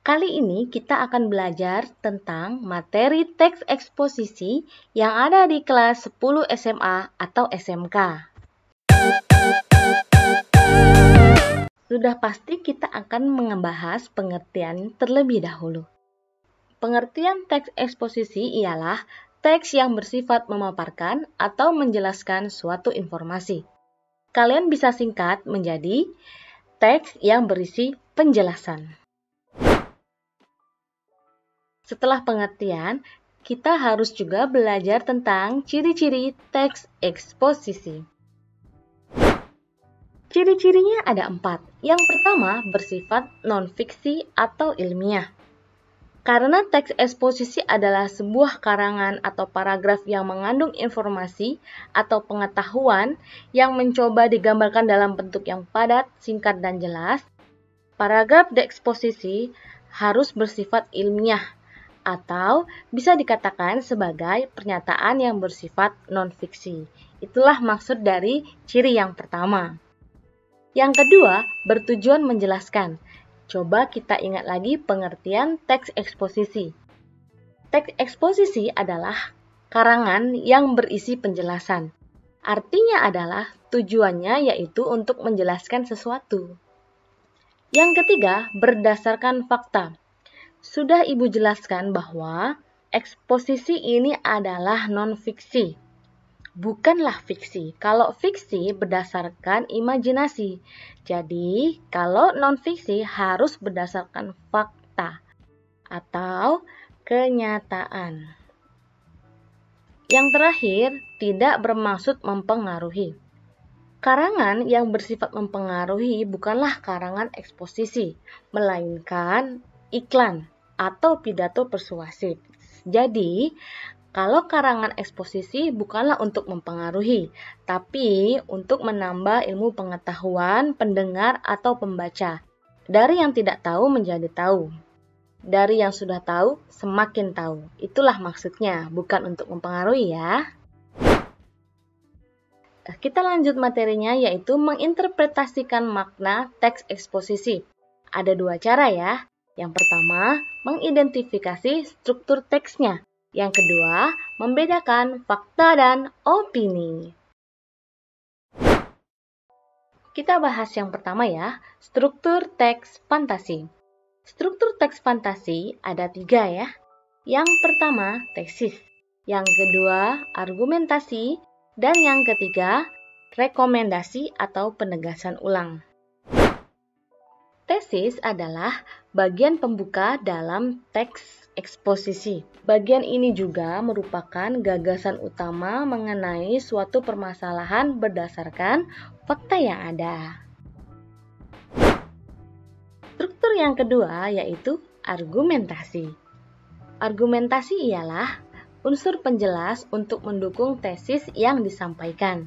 Kali ini kita akan belajar tentang materi teks eksposisi yang ada di kelas 10 SMA atau SMK. Sudah pasti kita akan membahas pengertian terlebih dahulu. Pengertian teks eksposisi ialah teks yang bersifat memaparkan atau menjelaskan suatu informasi. Kalian bisa singkat menjadi teks yang berisi penjelasan. Setelah pengertian, kita harus juga belajar tentang ciri-ciri teks eksposisi. Ciri-cirinya ada 4. Yang pertama, bersifat non-fiksi atau ilmiah. Karena teks eksposisi adalah sebuah karangan atau paragraf yang mengandung informasi atau pengetahuan yang mencoba digambarkan dalam bentuk yang padat, singkat, dan jelas, paragraf eksposisi harus bersifat ilmiah atau bisa dikatakan sebagai pernyataan yang bersifat non-fiksi. Itulah maksud dari ciri yang pertama. Yang kedua, bertujuan menjelaskan. Coba kita ingat lagi pengertian teks eksposisi. Teks eksposisi adalah karangan yang berisi penjelasan. Artinya adalah tujuannya yaitu untuk menjelaskan sesuatu. Yang ketiga, berdasarkan fakta. Sudah Ibu jelaskan bahwa eksposisi ini adalah non-fiksi, bukanlah fiksi. Kalau fiksi berdasarkan imajinasi. Jadi, kalau non-fiksi harus berdasarkan fakta atau kenyataan. Yang terakhir, tidak bermaksud mempengaruhi. Karangan yang bersifat mempengaruhi bukanlah karangan eksposisi, melainkan iklan atau pidato persuasif. Jadi, kalau karangan eksposisi bukanlah untuk mempengaruhi, tapi untuk menambah ilmu pengetahuan pendengar atau pembaca. Dari yang tidak tahu menjadi tahu. Dari yang sudah tahu semakin tahu. Itulah maksudnya, bukan untuk mempengaruhi ya. Kita lanjut materinya yaitu menginterpretasikan makna teks eksposisi. Ada 2 cara ya. Yang pertama, mengidentifikasi struktur teksnya. Yang kedua, membedakan fakta dan opini. Kita bahas yang pertama ya, struktur teks fantasi. Struktur teks fantasi ada 3 ya. Yang pertama, tesis. Yang kedua, argumentasi. Dan yang ketiga, rekomendasi atau penegasan ulang. Tesis adalah bagian pembuka dalam teks eksposisi. Bagian ini juga merupakan gagasan utama mengenai suatu permasalahan berdasarkan fakta yang ada. Struktur yang kedua yaitu argumentasi. Argumentasi ialah unsur penjelas untuk mendukung tesis yang disampaikan.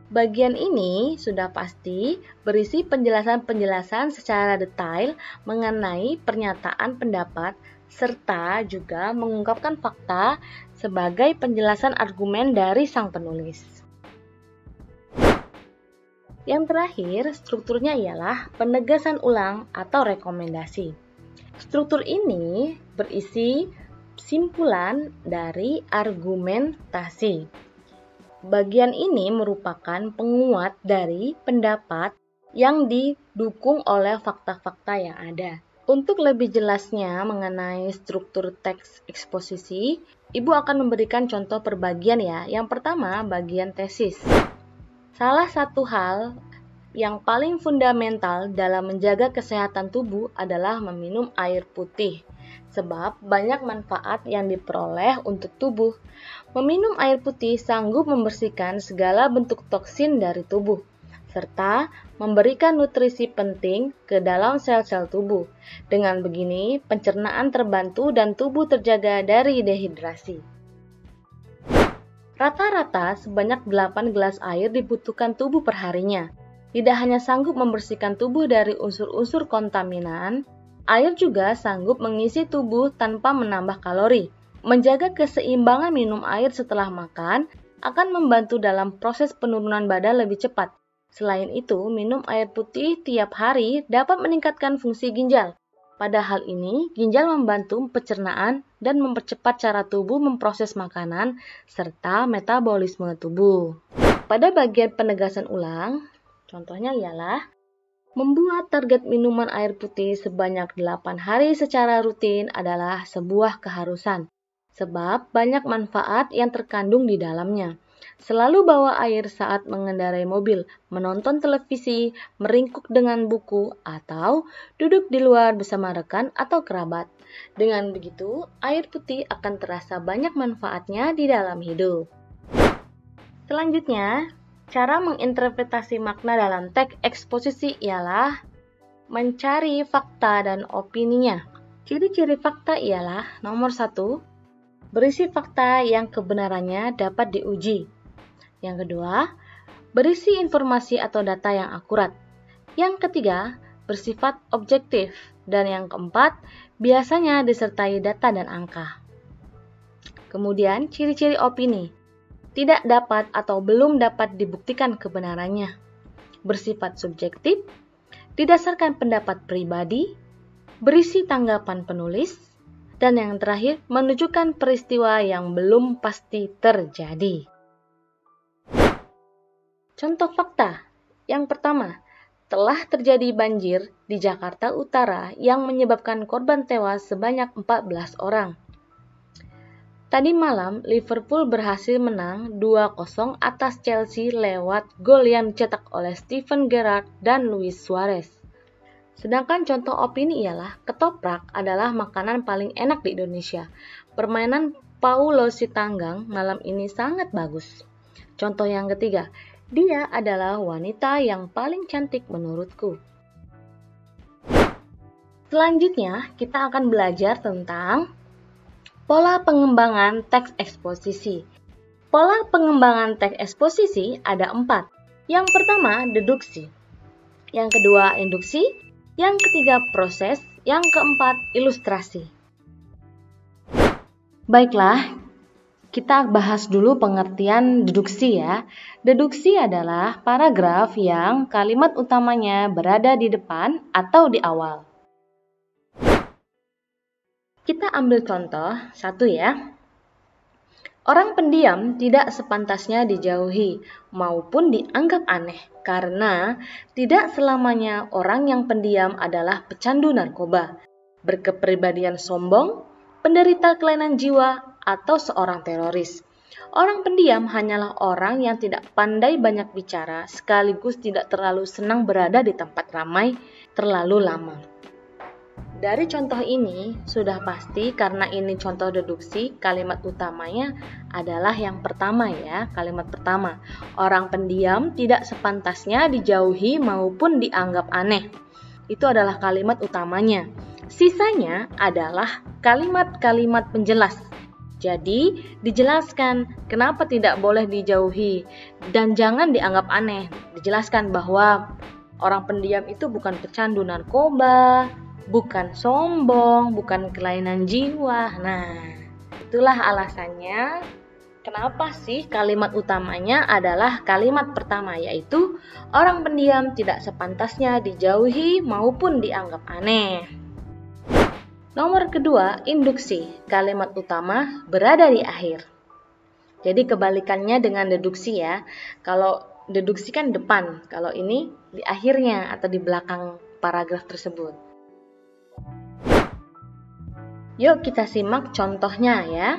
Bagian ini sudah pasti berisi penjelasan-penjelasan secara detail mengenai pernyataan pendapat serta juga mengungkapkan fakta sebagai penjelasan argumen dari sang penulis. Yang terakhir, strukturnya ialah penegasan ulang atau rekomendasi. Struktur ini berisi simpulan dari argumentasi. Bagian ini merupakan penguat dari pendapat yang didukung oleh fakta-fakta yang ada. Untuk lebih jelasnya mengenai struktur teks eksposisi, Ibu akan memberikan contoh per bagian ya. Yang pertama, bagian tesis. Salah satu hal yang paling fundamental dalam menjaga kesehatan tubuh adalah meminum air putih. Sebab banyak manfaat yang diperoleh untuk tubuh. Meminum air putih sanggup membersihkan segala bentuk toksin dari tubuh, serta memberikan nutrisi penting ke dalam sel-sel tubuh. Dengan begini, pencernaan terbantu dan tubuh terjaga dari dehidrasi. Rata-rata sebanyak 8 gelas air dibutuhkan tubuh perharinya. Tidak hanya sanggup membersihkan tubuh dari unsur-unsur kontaminan, air juga sanggup mengisi tubuh tanpa menambah kalori. Menjaga keseimbangan minum air setelah makan akan membantu dalam proses penurunan badan lebih cepat. Selain itu, minum air putih tiap hari dapat meningkatkan fungsi ginjal. Pada hal ini, ginjal membantu pencernaan dan mempercepat cara tubuh memproses makanan serta metabolisme tubuh. Pada bagian penegasan ulang, contohnya ialah membuat target minuman air putih sebanyak 8 hari secara rutin adalah sebuah keharusan, sebab banyak manfaat yang terkandung di dalamnya. Selalu bawa air saat mengendarai mobil, menonton televisi, meringkuk dengan buku, atau duduk di luar bersama rekan atau kerabat. Dengan begitu, air putih akan terasa banyak manfaatnya di dalam hidup. Selanjutnya, cara menginterpretasi makna dalam teks eksposisi ialah mencari fakta dan opininya. Ciri-ciri fakta ialah nomor 1, berisi fakta yang kebenarannya dapat diuji. Yang kedua, berisi informasi atau data yang akurat. Yang ketiga, bersifat objektif. Dan yang keempat, biasanya disertai data dan angka. Kemudian, ciri-ciri opini. Tidak dapat atau belum dapat dibuktikan kebenarannya. Bersifat subjektif, didasarkan pendapat pribadi, berisi tanggapan penulis, dan yang terakhir, menunjukkan peristiwa yang belum pasti terjadi. Contoh fakta. Yang pertama, telah terjadi banjir di Jakarta Utara yang menyebabkan korban tewas sebanyak 14 orang. Tadi malam, Liverpool berhasil menang 2-0 atas Chelsea lewat gol yang dicetak oleh Steven Gerrard dan Luis Suarez. Sedangkan contoh opini ialah ketoprak adalah makanan paling enak di Indonesia. Permainan Paulo Sitanggang malam ini sangat bagus. Contoh yang ketiga, dia adalah wanita yang paling cantik menurutku. Selanjutnya, kita akan belajar tentang pola pengembangan teks eksposisi. Pola pengembangan teks eksposisi ada 4. Yang pertama, deduksi. Yang kedua, induksi. Yang ketiga, proses. Yang keempat, ilustrasi. Baiklah, kita bahas dulu pengertian deduksi ya. Deduksi adalah paragraf yang kalimat utamanya berada di depan atau di awal. Kita ambil contoh 1 ya. Orang pendiam tidak sepantasnya dijauhi maupun dianggap aneh karena tidak selamanya orang yang pendiam adalah pecandu narkoba, berkepribadian sombong, penderita kelainan jiwa, atau seorang teroris. Orang pendiam hanyalah orang yang tidak pandai banyak bicara sekaligus tidak terlalu senang berada di tempat ramai terlalu lama. Dari contoh ini sudah pasti karena ini contoh deduksi, kalimat utamanya adalah yang pertama ya, kalimat pertama. Orang pendiam tidak sepantasnya dijauhi maupun dianggap aneh. Itu adalah kalimat utamanya. Sisanya adalah kalimat-kalimat penjelas. Jadi, dijelaskan kenapa tidak boleh dijauhi dan jangan dianggap aneh. Dijelaskan bahwa orang pendiam itu bukan pecandu narkoba, bukan sombong, bukan kelainan jiwa. Nah, itulah alasannya kenapa sih kalimat utamanya adalah kalimat pertama, yaitu orang pendiam tidak sepantasnya dijauhi maupun dianggap aneh. Nomor kedua, induksi. Kalimat utama berada di akhir. Jadi kebalikannya dengan deduksi ya. Kalau deduksi kan depan, kalau ini di akhirnya atau di belakang paragraf tersebut. Yuk kita simak contohnya ya.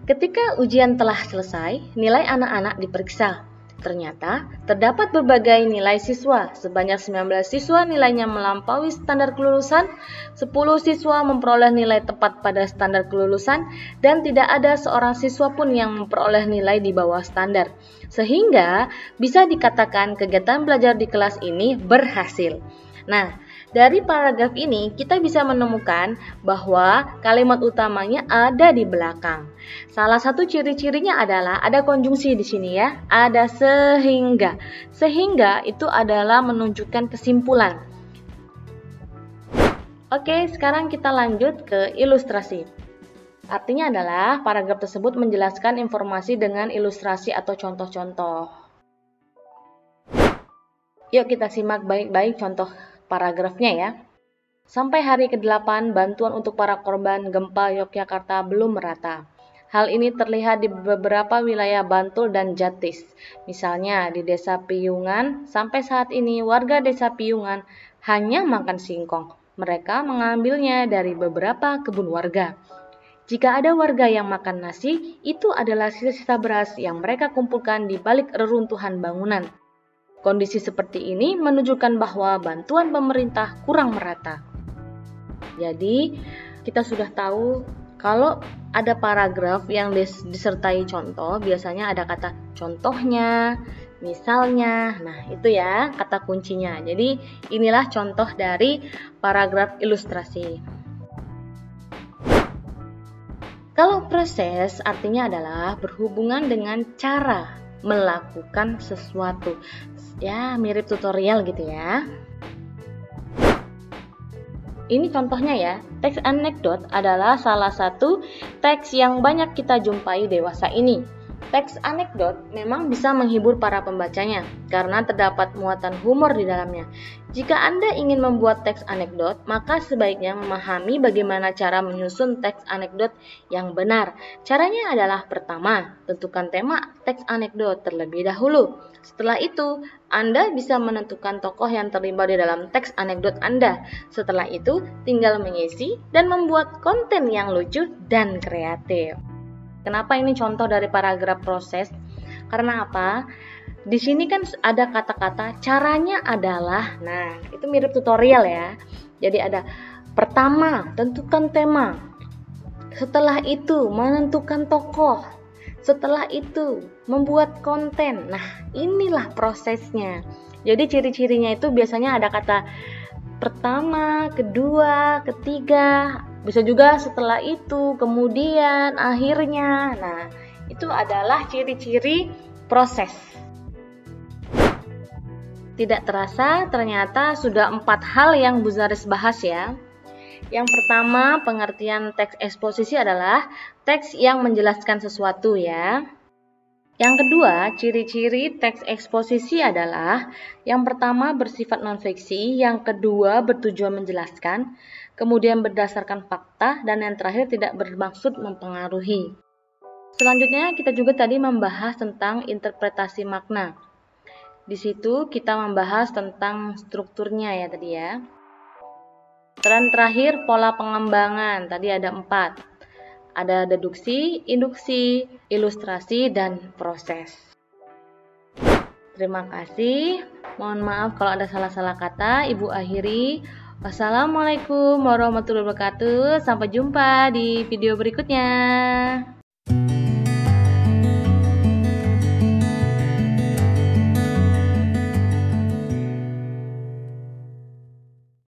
Ketika ujian telah selesai, nilai anak-anak diperiksa. Ternyata terdapat berbagai nilai siswa. Sebanyak 19 siswa nilainya melampaui standar kelulusan, 10 siswa memperoleh nilai tepat pada standar kelulusan, dan tidak ada seorang siswa pun yang memperoleh nilai di bawah standar. Sehingga bisa dikatakan kegiatan belajar di kelas ini berhasil. Nah, dari paragraf ini kita bisa menemukan bahwa kalimat utamanya ada di belakang. Salah satu ciri-cirinya adalah ada konjungsi di sini ya, ada sehingga. Sehingga itu adalah menunjukkan kesimpulan. Oke, sekarang kita lanjut ke ilustrasi. Artinya adalah paragraf tersebut menjelaskan informasi dengan ilustrasi atau contoh-contoh. Yuk kita simak baik-baik contoh paragrafnya ya. Sampai hari ke-8, bantuan untuk para korban gempa Yogyakarta belum merata. Hal ini terlihat di beberapa wilayah Bantul dan Jatis. Misalnya di Desa Piyungan, sampai saat ini warga Desa Piyungan hanya makan singkong. Mereka mengambilnya dari beberapa kebun warga. Jika ada warga yang makan nasi, itu adalah sisa-sisa beras yang mereka kumpulkan di balik reruntuhan bangunan. Kondisi seperti ini menunjukkan bahwa bantuan pemerintah kurang merata. Jadi, kita sudah tahu kalau ada paragraf yang disertai contoh, biasanya ada kata contohnya, misalnya. Nah, itu ya kata kuncinya. Jadi, inilah contoh dari paragraf ilustrasi. Kalau proses artinya adalah berhubungan dengan cara melakukan sesuatu. Ya, mirip tutorial gitu ya. Ini contohnya ya, teks anekdot adalah salah satu teks yang banyak kita jumpai dewasa ini. Teks anekdot memang bisa menghibur para pembacanya karena terdapat muatan humor di dalamnya. Jika Anda ingin membuat teks anekdot, maka sebaiknya memahami bagaimana cara menyusun teks anekdot yang benar. Caranya adalah pertama, tentukan tema teks anekdot terlebih dahulu. Setelah itu, Anda bisa menentukan tokoh yang terlibat di dalam teks anekdot Anda. Setelah itu, tinggal mengisi dan membuat konten yang lucu dan kreatif. Kenapa ini contoh dari paragraf proses? Karena apa? Di sini kan ada kata-kata caranya adalah, nah itu mirip tutorial ya. Jadi ada pertama, tentukan tema. Setelah itu, menentukan tokoh. Setelah itu, membuat konten. Nah, inilah prosesnya. Jadi ciri-cirinya itu biasanya ada kata pertama, kedua, ketiga, bisa juga setelah itu, kemudian, akhirnya. Nah, itu adalah ciri-ciri proses. Tidak terasa, ternyata sudah 4 hal yang Bu Zaris bahas ya. Yang pertama, pengertian teks eksposisi adalah teks yang menjelaskan sesuatu ya. Yang kedua, ciri-ciri teks eksposisi adalah yang pertama bersifat non-fiksi, yang kedua bertujuan menjelaskan, kemudian berdasarkan fakta, dan yang terakhir tidak bermaksud mempengaruhi. Selanjutnya, kita juga tadi membahas tentang interpretasi makna. Di situ kita membahas tentang strukturnya ya tadi ya. Dan terakhir pola pengembangan, tadi ada 4. Ada deduksi, induksi, ilustrasi, dan proses. Terima kasih. Mohon maaf kalau ada salah-salah kata. Ibu akhiri. Wassalamualaikum warahmatullahi wabarakatuh. Sampai jumpa di video berikutnya.